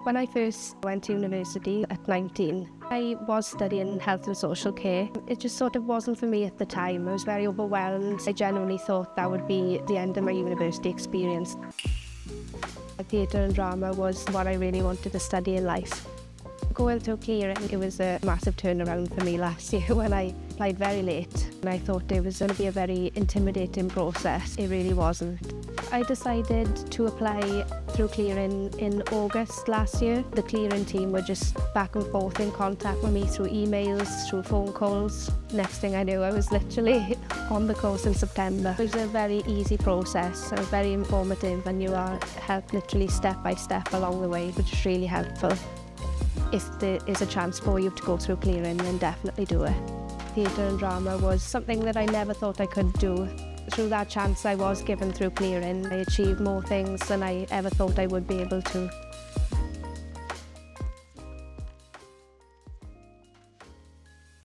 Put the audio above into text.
When I first went to university at 19, I was studying health and social care. It just sort of wasn't for me at the time. I was very overwhelmed. I genuinely thought that would be the end of my university experience. Theatre and drama was what I really wanted to study in life. Going through clearing, it was a massive turnaround for me last year when I applied very late. And I thought it was going to be a very intimidating process. It really wasn't. I decided to apply through clearing in August last year. The clearing team were just back and forth in contact with me through emails, through phone calls. Next thing I knew, I was literally on the course in September. It was a very easy process. It was very informative, and you are helped literally step by step along the way, which is really helpful. If there is a chance for you to go through clearing, then definitely do it. Theatre and drama was something that I never thought I could do. Through that chance I was given through clearing, I achieved more things than I ever thought I would be able to.